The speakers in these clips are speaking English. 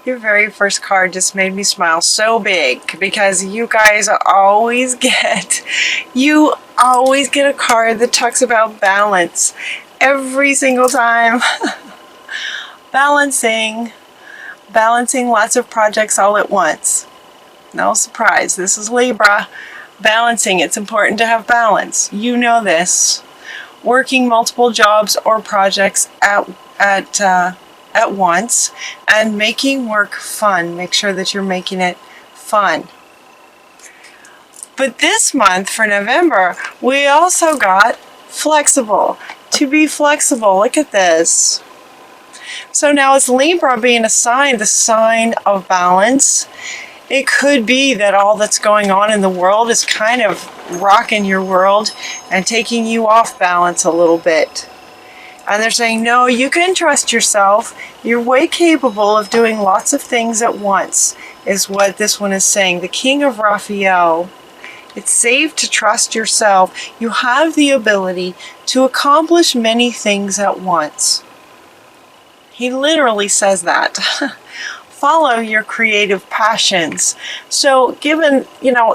Your very first card just made me smile so big because you guys always get a card that talks about balance every single time. Balancing lots of projects all at once. No surprise, this is Libra. Balancing, it's important to have balance. You know this. Working multiple jobs or projects at once and making work fun. Make sure that you're making it fun. But this month for November, we also got flexible. To be flexible. Look at this. So now it's Libra being assigned the sign of balance. It could be that all that's going on in the world is kind of rocking your world and taking you off balance a little bit. And they're saying, no, you can trust yourself. You're way capable of doing lots of things at once, is what this one is saying. The King of Raphael. It's safe to trust yourself. You have the ability to accomplish many things at once. He literally says that. Follow your creative passions. So given,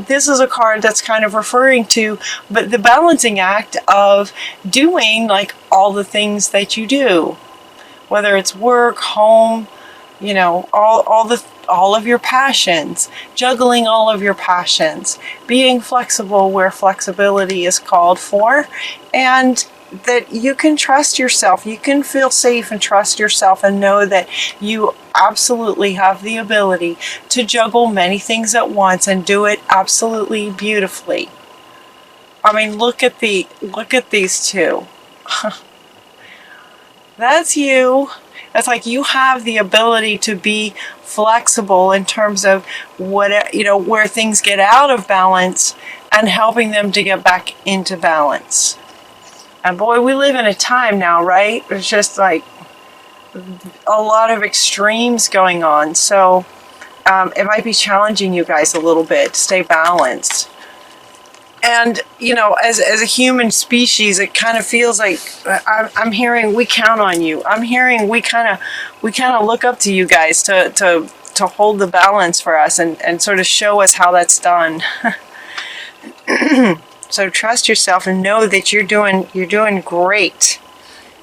this is a card that's kind of referring to, but the balancing act of doing like all the things that you do, whether it's work, home, all of your passions, juggling all of your passions, being flexible where flexibility is called for, and that you can trust yourself. You can feel safe and trust yourself and know that you absolutely have the ability to juggle many things at once and do it absolutely beautifully. I mean, look at these two. That's you. It's like you have the ability to be flexible in terms of where things get out of balance and helping them to get back into balance. And boy, we live in a time now, right? There's just like a lot of extremes going on. So it might be challenging you guys a little bit to stay balanced. And, as a human species, it kind of feels like I'm hearing we count on you. I'm hearing we kind of look up to you guys to hold the balance for us and sort of show us how that's done. So trust yourself and know that you're doing great.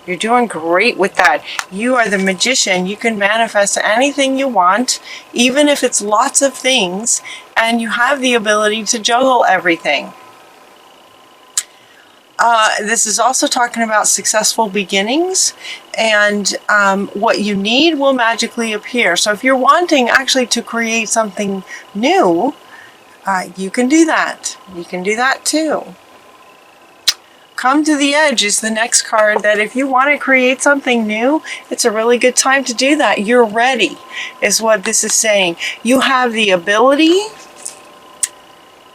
You're doing great with that. You are the magician. You can manifest anything you want, even if it's lots of things, and you have the ability to juggle everything. This is also talking about successful beginnings, and what you need will magically appear. So if you're wanting actually to create something new, you can do that. You can do that too. Come to the Edge is the next card that if you want to create something new, it's a really good time to do that. You're ready, is what this is saying. You have the ability.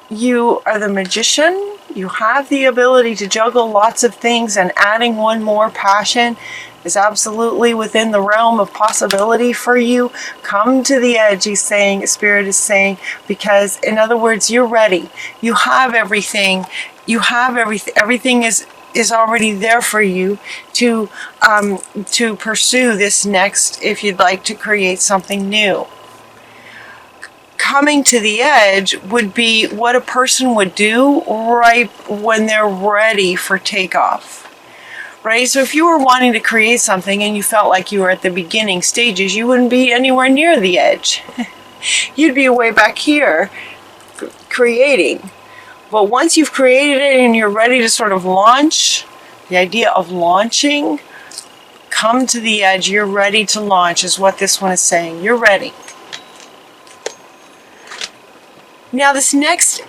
You are the magician. You have the ability to juggle lots of things, and adding one more passion is absolutely within the realm of possibility for you. Come to the edge, he's saying, Spirit is saying, because in other words, you're ready. You have everything. You have everything. Everything is already there for you to pursue this next, if you'd like to create something new. Coming to the edge would be what a person would do right when they're ready for takeoff. Right? So if you were wanting to create something and you felt like you were at the beginning stages, you wouldn't be anywhere near the edge. You'd be way back here creating. But once you've created it and you're ready to sort of launch, the idea of launching, come to the edge, you're ready to launch is what this one is saying. You're ready. Now this next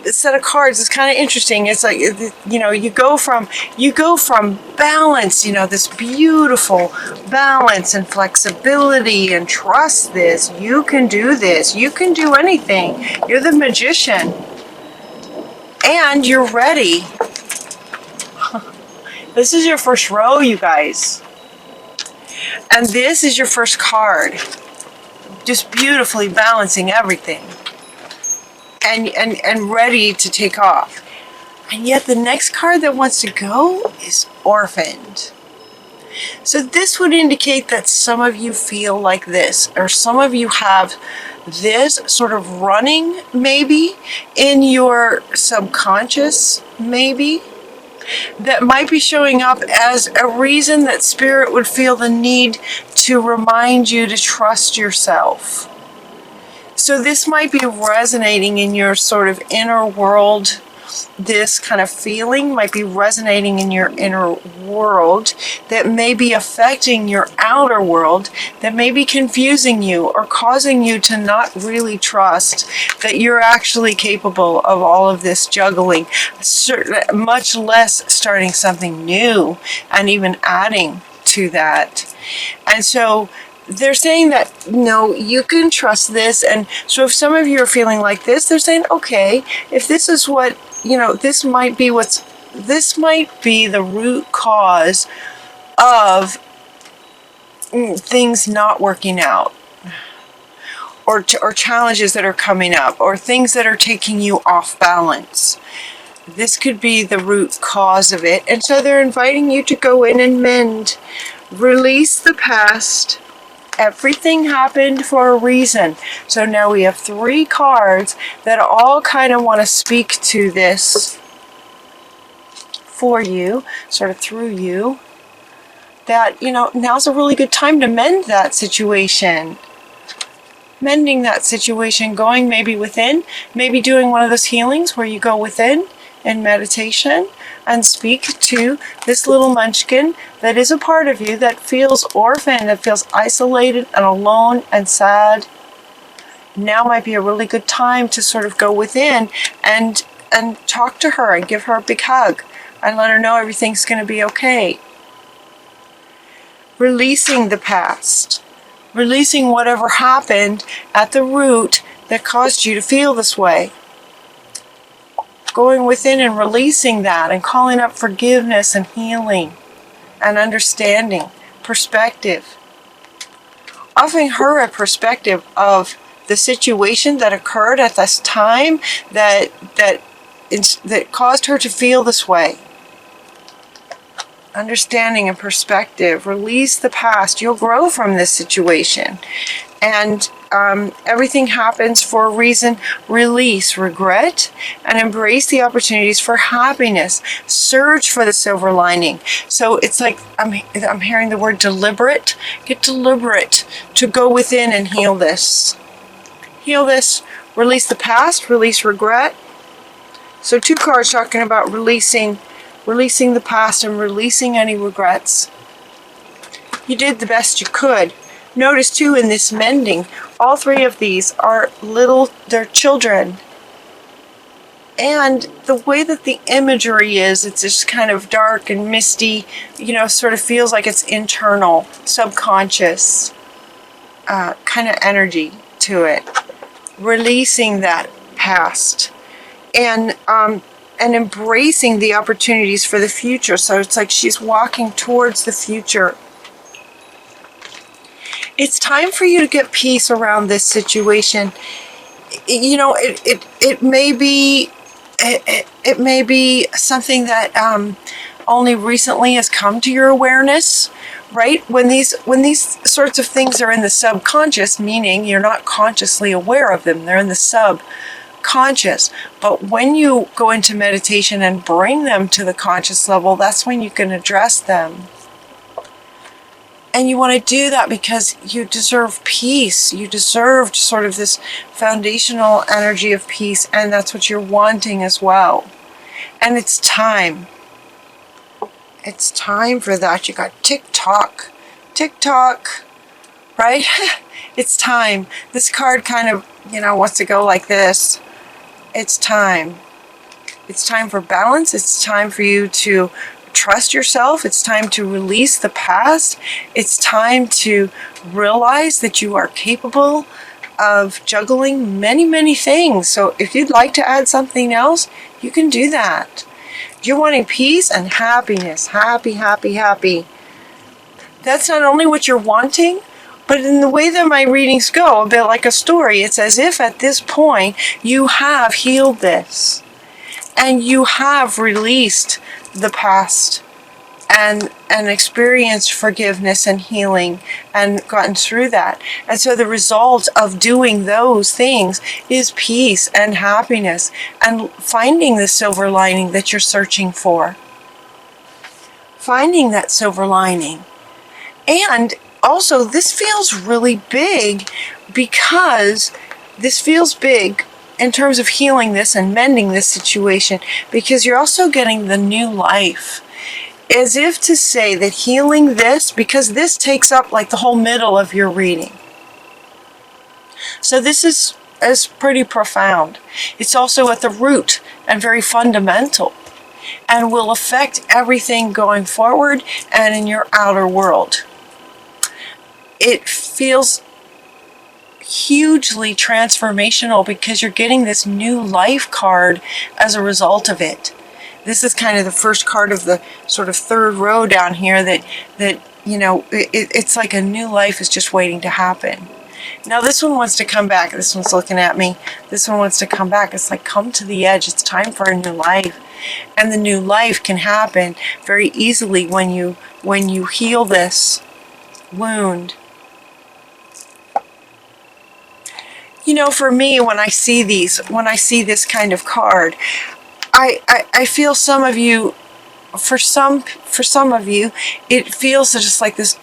set of cards is kind of interesting. It's like, you go from balance, this beautiful balance and flexibility, and trust this. You can do this. You can do anything. You're the magician. And you're ready. This is your first row, you guys. And this is your first card. Just beautifully balancing everything. And ready to take off. And yet the next card that wants to go is orphaned. So this would indicate that some of you feel like this, or some of you have this sort of running maybe in your subconscious, maybe, that might be showing up as a reason that Spirit would feel the need to remind you to trust yourself. So this might be resonating in your sort of inner world. This kind of feeling might be resonating in your inner world that may be affecting your outer world, that may be confusing you or causing you to not really trust that you're actually capable of all of this juggling, much less starting something new and even adding to that. And so they're saying that, no, you can trust this. And so if some of you are feeling like this, they're saying, okay, if this is what, this might be the root cause of things not working out, or challenges that are coming up, or things that are taking you off balance. This could be the root cause of it. And so they're inviting you to go in and mend, release the past. Everything happened for a reason. So now we have 3 cards that all kind of want to speak to this for you, sort of through you, that, now's a really good time to mend that situation. Mending that situation, going maybe within, maybe doing one of those healings where you go within in meditation and speak to this little munchkin that is a part of you that feels orphaned, that feels isolated and alone and sad. Now might be a really good time to sort of go within and talk to her and give her a big hug and let her know everything's going to be okay. Releasing the past. Releasing whatever happened at the root that caused you to feel this way. Going within and releasing that and calling up forgiveness and healing and understanding, perspective. Offering her a perspective of the situation that occurred at this time that caused her to feel this way. Understanding and perspective. Release the past. You'll grow from this situation. And everything happens for a reason. Release regret and embrace the opportunities for happiness. Search for the silver lining. So it's like I'm hearing the word deliberate. Get deliberate to go within and heal this. Heal this. Release the past. Release regret. So 2 cards talking about releasing the past and releasing any regrets. You did the best you could. Notice too in this mending, all 3 of these are they're children. And the way that the imagery is, it's just kind of dark and misty, sort of feels like it's internal, subconscious kind of energy to it. Releasing that past. And embracing the opportunities for the future. So it's like she's walking towards the future. It's time for you to get peace around this situation. It may be something that only recently has come to your awareness, right? When these sorts of things are in the subconscious, meaning you're not consciously aware of them, they're in the subconscious. But when you go into meditation and bring them to the conscious level, that's when you can address them. And you want to do that because you deserve peace. You deserve sort of this foundational energy of peace, and that's what you're wanting as well. And it's time. It's time for that. You got tick-tock, right? It's time. This card kind of, wants to go like this. It's time. It's time for balance. It's time for you to trust yourself. It's time to release the past. It's time to realize that you are capable of juggling many, many things. So if you'd like to add something else, you can do that. You're wanting peace and happiness. Happy, happy, happy. That's not only what you're wanting, but in the way that my readings go, a bit like a story, it's as if at this point you have healed this. And you have released the past and experienced forgiveness and healing and gotten through that. And so the result of doing those things is peace and happiness and finding the silver lining that you're searching for. Finding that silver lining. And also, this feels really big because this feels big in terms of healing this and mending this situation, because you're also getting the new life. As if to say that healing this, because this takes up like the whole middle of your reading. So this is pretty profound. It's also at the root and very fundamental, and will affect everything going forward and in your outer world. It feels hugely transformational because you're getting this new life card as a result of it. This is kind of the first card of the sort of third row down here that you know, it's like a new life is just waiting to happen. Now this one wants to come back. This one's looking at me. This one wants to come back. It's like, come to the edge. It's time for a new life. And the new life can happen very easily when you heal this wound. You know, for me, when I see this kind of card, I feel some of you, for some of you, it feels just like this,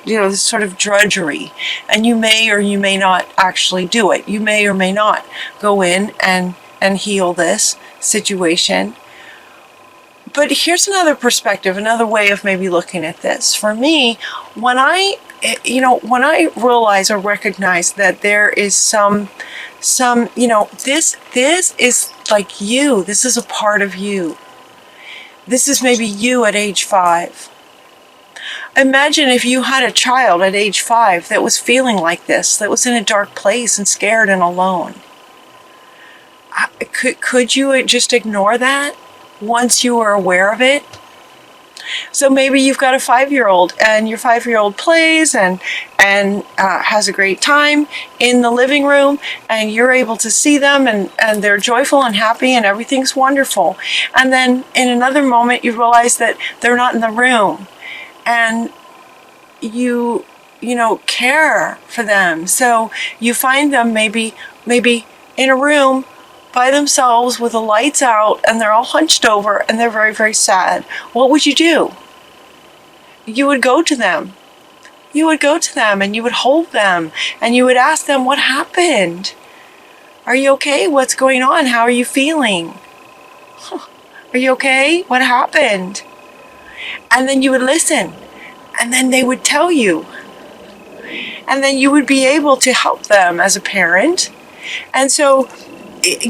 this sort of drudgery. And you may or you may not actually do it. You may or may not go in and heal this situation. But here's another perspective, another way of maybe looking at this. For me, when I realize or recognize that there is some, this is like you. This is a part of you. This is maybe you at age 5. Imagine if you had a child at age 5 that was feeling like this, that was in a dark place and scared and alone. Could you just ignore that once you were aware of it? So maybe you've got a 5-year-old and your 5-year-old plays and has a great time in the living room, and you're able to see them and they're joyful and happy and everything's wonderful. And then in another moment you realize that they're not in the room, and you care for them. So you find them maybe in a room by themselves with the lights out, and they're all hunched over and they're very, very sad. What would you do? You would go to them. You would go to them and you would hold them and you would ask them, what happened? Are you okay? What's going on? How are you feeling? Are you okay? What happened? And then you would listen, and then they would tell you. And then you would be able to help them as a parent. And so,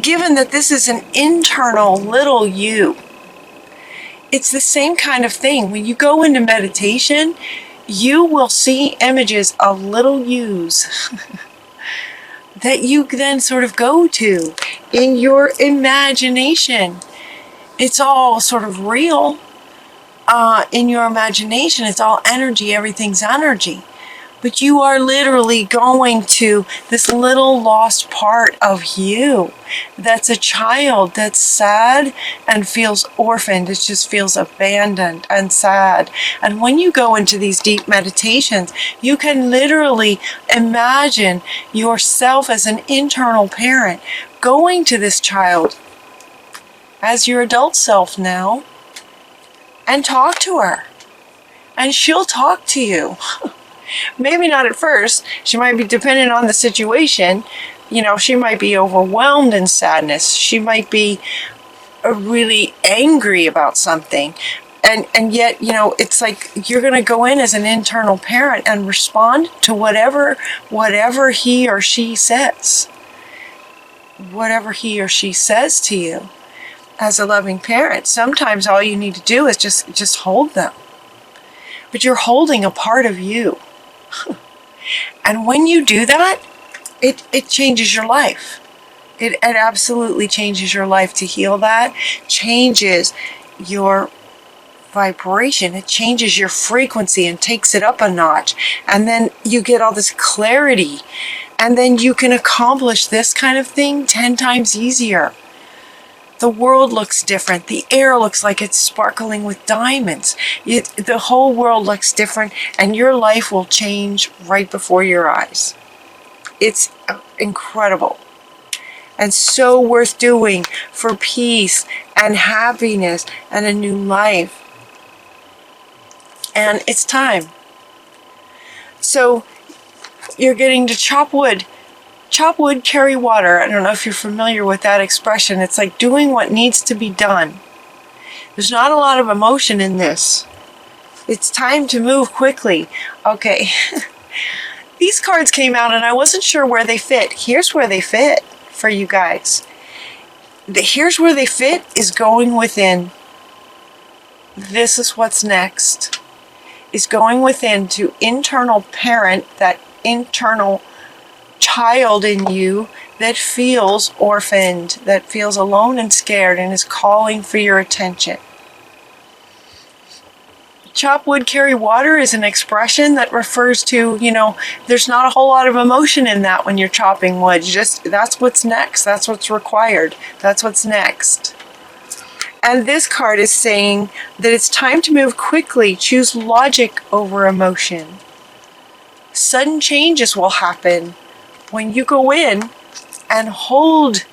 given that this is an internal little you, it's the same kind of thing. When you go into meditation, you will see images of little yous that you then sort of go to in your imagination. It's all sort of real in your imagination. It's all energy. Everything's energy. But you are literally going to this little lost part of you that's a child that's sad and feels orphaned. It just feels abandoned and sad. And when you go into these deep meditations, you can literally imagine yourself as an internal parent going to this child as your adult self now and talk to her. And she'll talk to you. Maybe not at first. She might be dependent on the situation. She might be overwhelmed in sadness. She might be really angry about something. And yet, it's like you're going to go in as an internal parent and respond to whatever he or she says. Whatever he or she says to you as a loving parent. Sometimes all you need to do is just hold them. But you're holding a part of you. And when you do that, it changes your life. It absolutely changes your life to heal that. Changes your vibration. It changes your frequency and takes it up a notch. And then you get all this clarity. And then you can accomplish this kind of thing 10 times easier. The world looks different. The air looks like it's sparkling with diamonds. The whole world looks different, and your life will change right before your eyes. It's incredible and so worth doing for peace and happiness and a new life. And it's time. So you're getting to chop wood. Chop wood, carry water. I don't know if you're familiar with that expression. It's like doing what needs to be done. There's not a lot of emotion in this. It's time to move quickly. Okay. These cards came out and I wasn't sure where they fit. Here's where they fit for you guys. Here's where they fit is going within. This is what's next. Is going within to internal parent, that internal child in you that feels orphaned, that feels alone and scared and is calling for your attention. Chop wood, carry water is an expression that refers to, there's not a whole lot of emotion in that when you're chopping wood. That's what's next. That's what's required. That's what's next. And this card is saying that it's time to move quickly. Choose logic over emotion. Sudden changes will happen when you go in and hold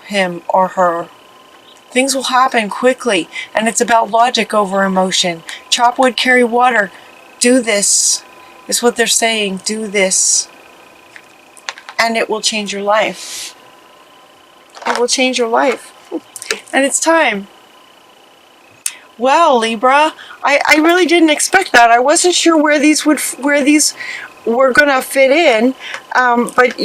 him or her. Things will happen quickly, and it's about logic over emotion. Chop wood, carry water. Do this, is what they're saying. Do this, and it will change your life. It will change your life. And it's time. Well, Libra, I really didn't expect that. I wasn't sure where these were gonna fit in, but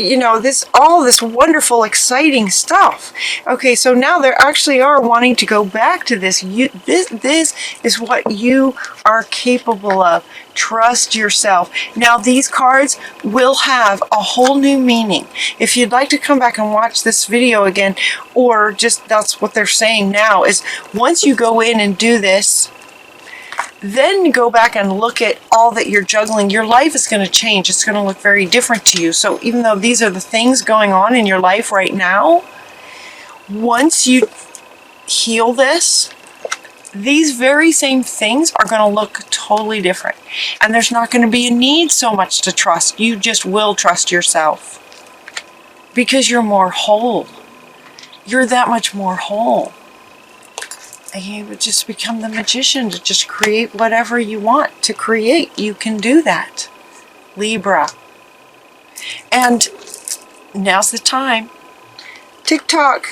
all this wonderful, exciting stuff. Okay, so now they actually are wanting to go back to this. This is what you are capable of. Trust yourself. Now these cards will have a whole new meaning. If you'd like to come back and watch this video again, or just that's what they're saying now, is once you go in and do this, then go back and look at all that you're juggling. Your life is going to change. It's going to look very different to you. So even though these are the things going on in your life right now, once you heal this, these very same things are going to look totally different. And there's not going to be a need so much to trust. You just will trust yourself. Because you're more whole. You're that much more whole. And you would just become the magician to just create whatever you want to create. You can do that, Libra. And now's the time. TikTok,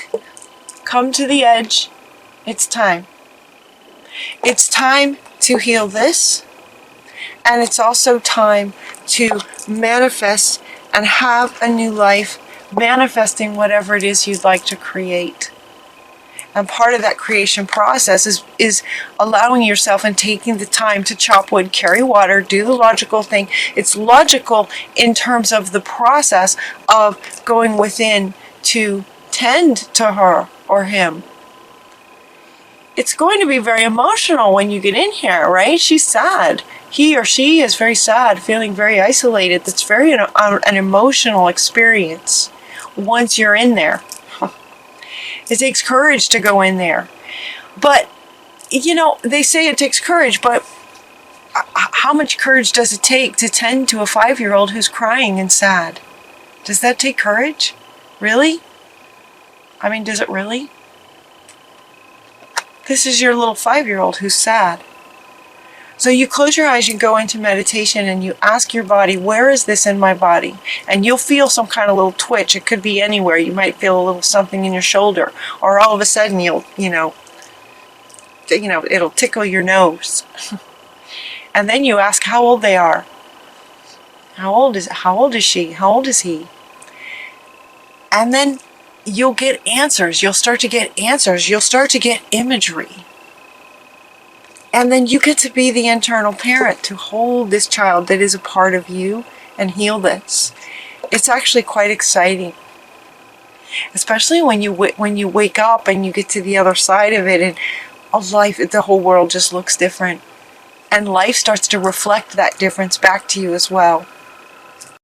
come to the edge. It's time. It's time to heal this. And it's also time to manifest and have a new life, manifesting whatever it is you'd like to create. And part of that creation process is allowing yourself and taking the time to chop wood, carry water, do the logical thing. It's logical in terms of the process of going within to tend to her or him. It's going to be very emotional when you get in here, right? She's sad. He or she is very sad, feeling very isolated. That's very an emotional experience once you're in there. It takes courage to go in there. But, they say it takes courage, but how much courage does it take to tend to a 5-year-old who's crying and sad? Does that take courage? Really? I mean, does it really? This is your little 5-year-old who's sad. So you close your eyes, you go into meditation, and you ask your body, where is this in my body? And you'll feel some kind of little twitch. It could be anywhere. You might feel a little something in your shoulder, or all of a sudden it'll tickle your nose. And then you ask how old they are. How old is she? How old is he? And then you'll get answers. You'll start to get answers. You'll start to get imagery. And then you get to be the internal parent to hold this child that is a part of you and heal this. It's actually quite exciting. Especially when you wake up and you get to the other side of it, and the whole world just looks different. And life starts to reflect that difference back to you as well.